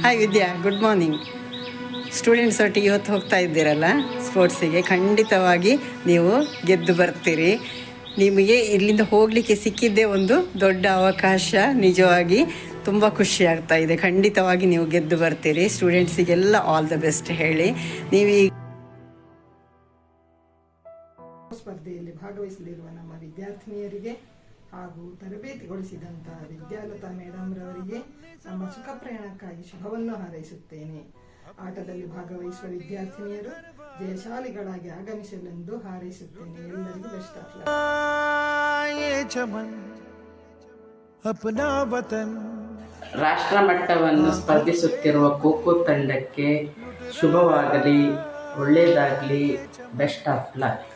Hi ವಿದ್ಯಾ, good morning. Students ಒಟ್ಟಿಗೆ ಇವತ್ತು ಹೋಗ್ತಾ ಇದ್ದೀರಲ್ಲ ಸ್ಪೋರ್ಟ್ಸಿಗೆ, ಖಂಡಿತವಾಗಿ ನೀವು ಗೆದ್ದು ಬರ್ತೀರಿ. ನಿಮಗೆ ಇಲ್ಲಿಂದ ಹೋಗಲಿಕ್ಕೆ ಸಿಕ್ಕಿದ್ದೇ ಒಂದು ದೊಡ್ಡ ಅವಕಾಶ. ನಿಜವಾಗಿ ತುಂಬ ಖುಷಿ ಆಗ್ತಾ ಇದೆ. ಖಂಡಿತವಾಗಿ ನೀವು ಗೆದ್ದು ಬರ್ತೀರಿ. ಸ್ಟೂಡೆಂಟ್ಸಿಗೆಲ್ಲ ಆಲ್ ದ ಬೆಸ್ಟ್ ಹೇಳಿ. ನೀವು ಈ ಸ್ಪರ್ಧೆಯಲ್ಲಿ ಭಾಗವಹಿಸಲಿರುವ ನಮ್ಮ ವಿದ್ಯಾರ್ಥಿನಿಯರಿಗೆ ಹಾಗೂ ತರಬೇತಿಗೊಳಿಸಿದಂಥ ವಿದ್ಯಾಲತಾ ಮೇಡಮ್ ರವರಿಗೆ ನಮ್ಮ ಸುಖ ಪ್ರಯಾಣಕ್ಕಾಗಿ ಶುಭವನ್ನು ಹಾರೈಸುತ್ತೇನೆ. ಆಟದಲ್ಲಿ ಭಾಗವಹಿಸುವ ವಿದ್ಯಾರ್ಥಿನಿಯರು ಜಯಶಾಲಿಗಳಾಗಿ ಆಗಮಿಸಲೆಂದು ಹಾರೈಸುತ್ತೇನೆ. ಎಲ್ಲರಿಗೂ ಬೆಸ್ಟ್ ಆಫ್ ಲಕ್. ರಾಷ್ಟ್ರ ಮಟ್ಟವನ್ನು ಸ್ಪರ್ಧಿಸುತ್ತಿರುವ ಖೋ ತಂಡಕ್ಕೆ ಶುಭವಾಗಲಿ, ಒಳ್ಳೆಯದಾಗಲಿ, ಬೆಸ್ಟ್ ಆಫ್ ಲಕ್.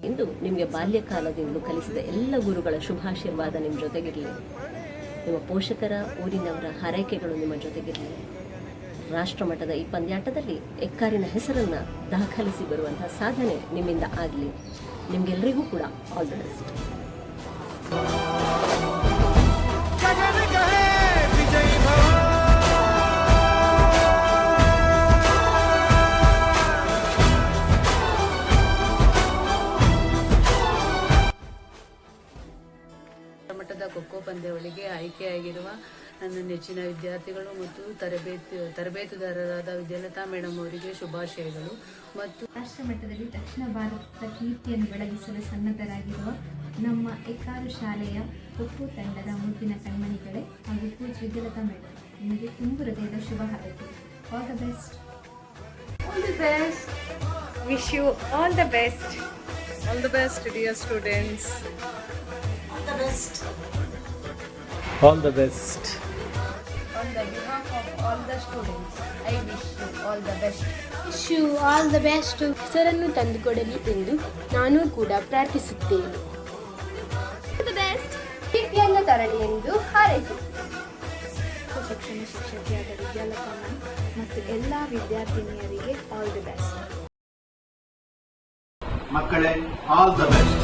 ಇಂದು ನಿಮಗೆ ಬಾಲ್ಯಕಾಲದಿಂದಲೂ ಕಲಿಸಿದ ಎಲ್ಲ ಗುರುಗಳ ಶುಭಾಶೀರ್ವಾದ ನಿಮ್ಮ ಜೊತೆಗಿರಲಿ. ನಿಮ್ಮ ಪೋಷಕರ, ಊರಿನವರ ಹಾರೈಕೆಗಳು ನಿಮ್ಮ ಜೊತೆಗಿರಲಿ. ರಾಷ್ಟ್ರಮಟ್ಟದ ಈ ಪಂದ್ಯಾಟದಲ್ಲಿ ಎಕ್ಕಾರಿನ ಹೆಸರನ್ನು ದಾಖಲಿಸಿ ಬರುವಂತಹ ಸಾಧನೆ ನಿಮ್ಮಿಂದ ಆಗಲಿ. ನಿಮಗೆಲ್ಲರಿಗೂ ಕೂಡ ಆಲ್ ದಿ ಬೆಸ್ಟ್. ಮಟ್ಟದ ಖೋ ಪಂದ್ಯಾವಳಿಗೆ ಆಯ್ಕೆಯಾಗಿರುವ ನನ್ನ ನೆಚ್ಚಿನ ವಿದ್ಯಾರ್ಥಿಗಳು ಮತ್ತು ತರಬೇತುದಾರರಾದ ವಿದ್ಯಾಲತಾ ಮೇಡಮ್ ಅವರಿಗೆ ಶುಭಾಶಯಗಳು. ಮತ್ತು ರಾಷ್ಟ್ರಮಟ್ಟದಲ್ಲಿ ದಕ್ಷಿಣ ಭಾರತದ ಕೀರ್ತಿಯನ್ನು ಬೆಳಗಿಸಲು ಸನ್ನದ್ಧರಾಗಿರುವ ನಮ್ಮ ಎಕ್ಕಾರು ಶಾಲೆಯ ಖೋ ತಂಡದ ಮುದ್ದಿನ ಕಣ್ಮಣಿಗಳೇ ಹಾಗೂ ಕೋಚ್ ವಿದ್ಯಾಲತಾ ಮೇಡಮ್, ನಿಮಗೆ ತುಂಬ ಹೃದಯದ ಶುಭ ಹಾರೈಕೆ. All the best. All the best. Wish you all the best. All the best, dear students. All the best. All the best. On the behalf of all the students, I wish you all the best. Wish you all the best. ಹೆಸರನ್ನು ತಂದುಕೊಡಲಿ ಎಂದು ನಾನು ಕೂಡ ಪ್ರಾರ್ಥಿಸುತ್ತೇನೆ. All the best. ಕೀರ್ತಿಯನ್ನು ತರಲಿ ಎಂದು ಹಾರೈಸುತ್ತೇನೆ. ಶಿಕ್ಷಣ ಶಿಕ್ಷಕಿಯಾದ ವಿದ್ಯಾಲತಾ ma'am ಮತ್ತು ಎಲ್ಲ ವಿದ್ಯಾರ್ಥಿನಿಯರಿಗೆ ಆಲ್ ದಿ ಬೆಸ್ಟ್. ಮಕ್ಕಳೇ, ಆಲ್ ದ ಬೆಸ್ಟ್.